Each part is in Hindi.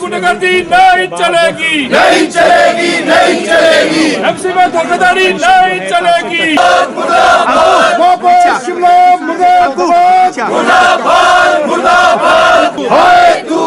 गुंडागर्दी नहीं चलेगी, नहीं चलेगी, नहीं चलेगी। एमसी में धोखाधड़ी नहीं चलेगी। शिमला मुर्दाबाद, मुर्दाबाद, मुर्दाबाद। हाय तू,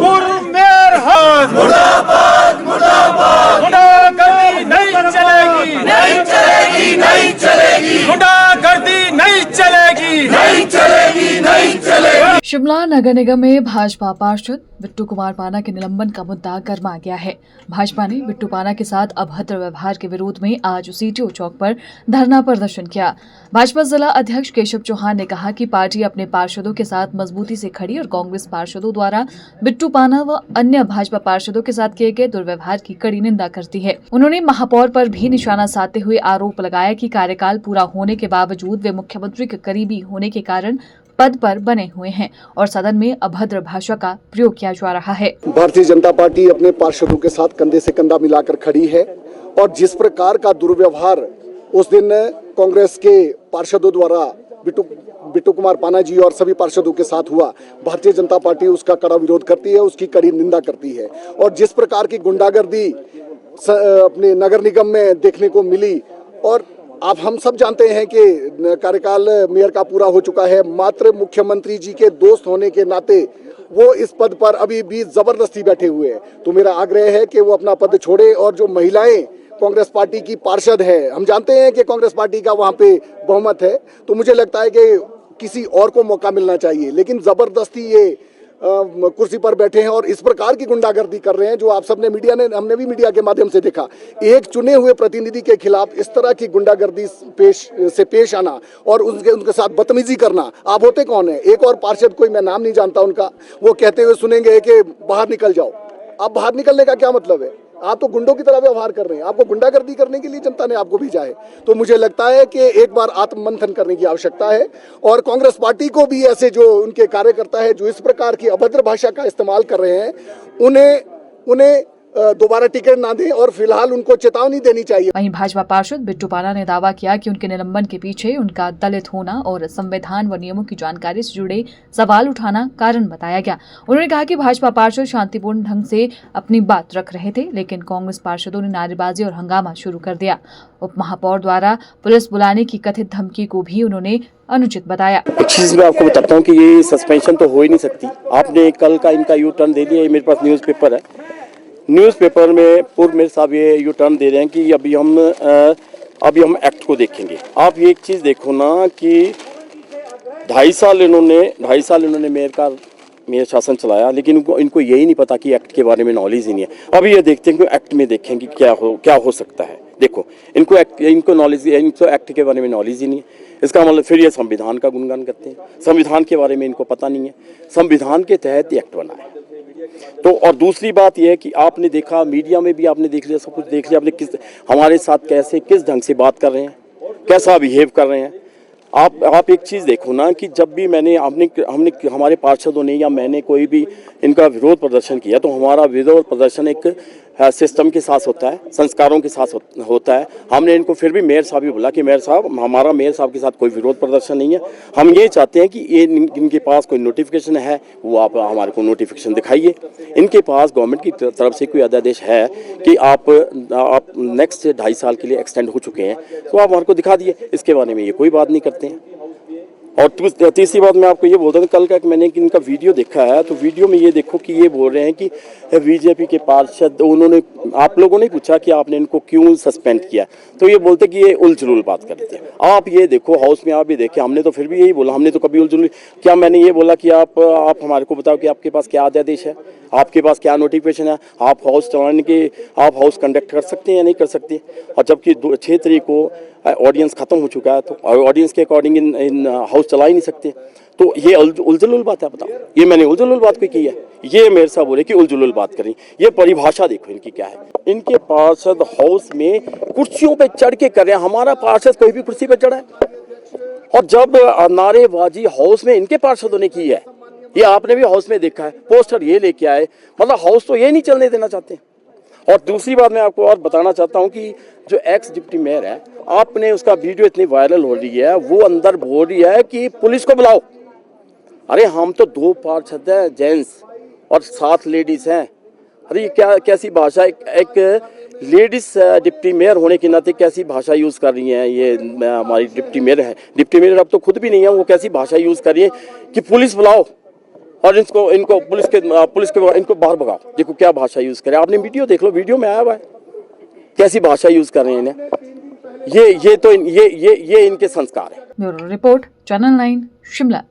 पूर्व मेयर हाथ, मुर्दाबाद, मुर्दाबाद। गुंडागर्दी नहीं चलेगी, नहीं चलेगी, नहीं चलेगी, गुंडागर्दी नहीं चलेगी, नहीं चलेगी, नहीं चलेगी। शिमला नगर निगम में भाजपा पार्षद बिट्टू कुमार पाना के निलंबन का मुद्दा गर्मा गया है। भाजपा ने बिट्टू पाना के साथ अभद्र व्यवहार के विरोध में आज सीटीओ चौक पर धरना प्रदर्शन किया। भाजपा जिला अध्यक्ष केशव चौहान ने कहा कि पार्टी अपने पार्षदों के साथ मजबूती से खड़ी और कांग्रेस पार्षदों द्वारा बिट्टू पाना व अन्य भाजपा पार्षदों के साथ किए गए दुर्व्यवहार की कड़ी निंदा करती है। उन्होंने महापौर पर भी निशाना साधते हुए आरोप लगाया कि कार्यकाल पूरा होने के बावजूद वे मुख्यमंत्री के करीबी होने के कारण पद पर बने हुए हैं और सदन में अभद्र भाषा का प्रयोग किया जा रहा है। भारतीय जनता पार्टी अपने पार्षदों के साथ कंधे से कंधा मिलाकर खड़ी है और जिस प्रकार का दुर्व्यवहार उस दिन कांग्रेस के पार्षदों द्वारा बिट्टू कुमार पाना जी और सभी पार्षदों के साथ हुआ, भारतीय जनता पार्टी उसका कड़ा विरोध करती है, उसकी कड़ी निंदा करती है। और जिस प्रकार की गुंडागर्दी अपने नगर निगम में देखने को मिली, और आप हम सब जानते हैं कि कार्यकाल मेयर का पूरा हो चुका है, मात्र मुख्यमंत्री जी के दोस्त होने के नाते वो इस पद पर अभी भी जबरदस्ती बैठे हुए हैं। तो मेरा आग्रह है कि वो अपना पद छोड़े और जो महिलाएं कांग्रेस पार्टी की पार्षद है, हम जानते हैं कि कांग्रेस पार्टी का वहां पे बहुमत है, तो मुझे लगता है कि किसी और को मौका मिलना चाहिए, लेकिन जबरदस्ती ये कुर्सी पर बैठे हैं और इस प्रकार की गुंडागर्दी कर रहे हैं जो आप सबने हमने भी मीडिया के माध्यम से देखा। एक चुने हुए प्रतिनिधि के खिलाफ इस तरह की गुंडागर्दी पेश आना और उनके साथ बदतमीजी करना, आप होते कौन है? एक और पार्षद, कोई मैं नाम नहीं जानता उनका, वो कहते हुए सुनेंगे कि बाहर निकल जाओ। अब बाहर निकलने का क्या मतलब है? आप तो गुंडों की तरह व्यवहार कर रहे हैं, आपको गुंडागर्दी करने के लिए जनता ने आपको भेजा है। तो मुझे लगता है कि एक बार आत्ममंथन करने की आवश्यकता है और कांग्रेस पार्टी को भी ऐसे जो उनके कार्यकर्ता है जो इस प्रकार की अभद्र भाषा का इस्तेमाल कर रहे हैं, उन्हें दोबारा टिकट ना दें और फिलहाल उनको चेतावनी देनी चाहिए। वहीं भाजपा पार्षद बिट्टू पाना ने दावा किया कि उनके निलंबन के पीछे उनका दलित होना और संविधान व नियमों की जानकारी से जुड़े सवाल उठाना कारण बताया गया। उन्होंने कहा कि भाजपा पार्षद शांतिपूर्ण ढंग से अपनी बात रख रहे थे, लेकिन कांग्रेस पार्षदों ने नारेबाजी और हंगामा शुरू कर दिया। उप महापौर द्वारा पुलिस बुलाने की कथित धमकी को भी उन्होंने अनुचित बताया। एक चीज मैं आपको बताता हूँ कि ये सस्पेंशन तो हो ही नहीं सकती। आपने कल का इनका यू टर्न दे दिया, मेरे पास न्यूज़पेपर है, न्यूज़पेपर में पूर्व मेरे साहब ये यू टर्न दे रहे हैं कि अभी हम एक्ट को देखेंगे। आप ये एक चीज़ देखो ना कि 2.5 साल इन्होंने मेयर शासन चलाया, लेकिन इनको यही नहीं पता कि एक्ट के बारे में नॉलेज ही नहीं है। अभी ये देखते हैं कि एक्ट में देखेंगे क्या हो सकता है। देखो इनको एक्ट के बारे में नॉलेज ही नहीं है। इसका मतलब फिर ये संविधान का गुणगान करते हैं, संविधान के बारे में इनको पता नहीं है। संविधान के तहत ये एक्ट बना है। तो और दूसरी बात यह है कि आपने देखा, मीडिया में भी आपने देख लिया, सब कुछ देख लिया आपने, हमारे साथ किस ढंग से बात कर रहे हैं, कैसा बिहेव कर रहे हैं। आप एक चीज़ देखो ना कि जब भी हमने हमारे पार्षदों ने या मैंने कोई भी इनका विरोध प्रदर्शन किया, तो हमारा विरोध प्रदर्शन एक सिस्टम के साथ होता है, संस्कारों के साथ होता है। हमने इनको फिर भी मेयर साहब भी बोला कि मेयर साहब, हमारा मेयर साहब के साथ कोई विरोध प्रदर्शन नहीं है। हम ये चाहते हैं कि इनके पास कोई नोटिफिकेशन है, वो आप हमारे को नोटिफिकेशन दिखाइए। इनके पास गवर्नमेंट की तरफ से कोई अध्यादेश है कि आप नेक्स्ट 2.5 साल के लिए एक्सटेंड हो चुके हैं, तो आप हमारे को दिखा दिए। इसके बारे में ये कोई बात नहीं करते हैं। और तीसरी बात मैं आपको ये बोलता हूँ, कल का मैंने इनका वीडियो देखा है, तो वीडियो में ये देखो कि ये बोल रहे हैं कि बीजेपी के पार्षद, आप लोगों ने पूछा कि आपने इनको क्यों सस्पेंड किया, तो ये बोलते कि ये उलझुल बात करते हैं। आप ये देखो, हाउस में आप भी देखे, हमने तो फिर भी यही बोला, हमने तो कभी उलझुल, क्या मैंने ये बोला कि आप हमारे को बताओ कि आपके पास क्या अध्यादेश है, आपके पास क्या नोटिफिकेशन है, आप हाउस चलाने के, आप हाउस कंडक्ट कर सकते हैं या नहीं कर सकते। और जबकि 6 तारीख को ऑडियंस खत्म हो चुका है, तो ऑडियंस के अकॉर्डिंग इन हाउस चला ही नहीं सकते। तो ये उलझुल बात है, बताओ, ये मैंने उलझुल बात कोई की है? ये मेरे साहब बोले कि उलझुल बात करें। ये परिभाषा देखो इनकी क्या है। इनके पार्षद हाउस में कुर्सियों पे चढ़ के कर रहे हैं। हमारा पार्षद कोई भी कुर्सी पे चढ़ा है? और जब नारेबाजी हाउस में इनके पार्षदों ने की है, ये आपने भी हाउस में देखा है, पोस्टर ये लेके आए, मतलब हाउस तो ये नहीं चलने देना चाहते। और दूसरी बात मैं आपको और बताना चाहता हूँ कि जो एक्स डिप्टी मेयर है, आपने उसका वीडियो इतनी वायरल हो रही है, वो अंदर बोल रही है कि पुलिस को बुलाओ। अरे हम तो 2 पार्षद हैं जेंट्स, और 7 लेडीज हैं। अरे ये क्या कैसी भाषा, एक लेडीज डिप्टी मेयर होने के नाते कैसी भाषा यूज कर रही हैं ये हमारी डिप्टी मेयर है। डिप्टी मेयर अब तो खुद भी नहीं है, वो कैसी भाषा यूज कर रही है कि पुलिस बुलाओ और इनको पुलिस के इनको बाहर भगाओ। देखो क्या भाषा यूज करे, आपने वीडियो देख लो, वीडियो में आया हुआ है कैसी भाषा यूज कर रहे हैं इन्हें। ये इनके संस्कार है। Bureau report, channel 9 Shimla.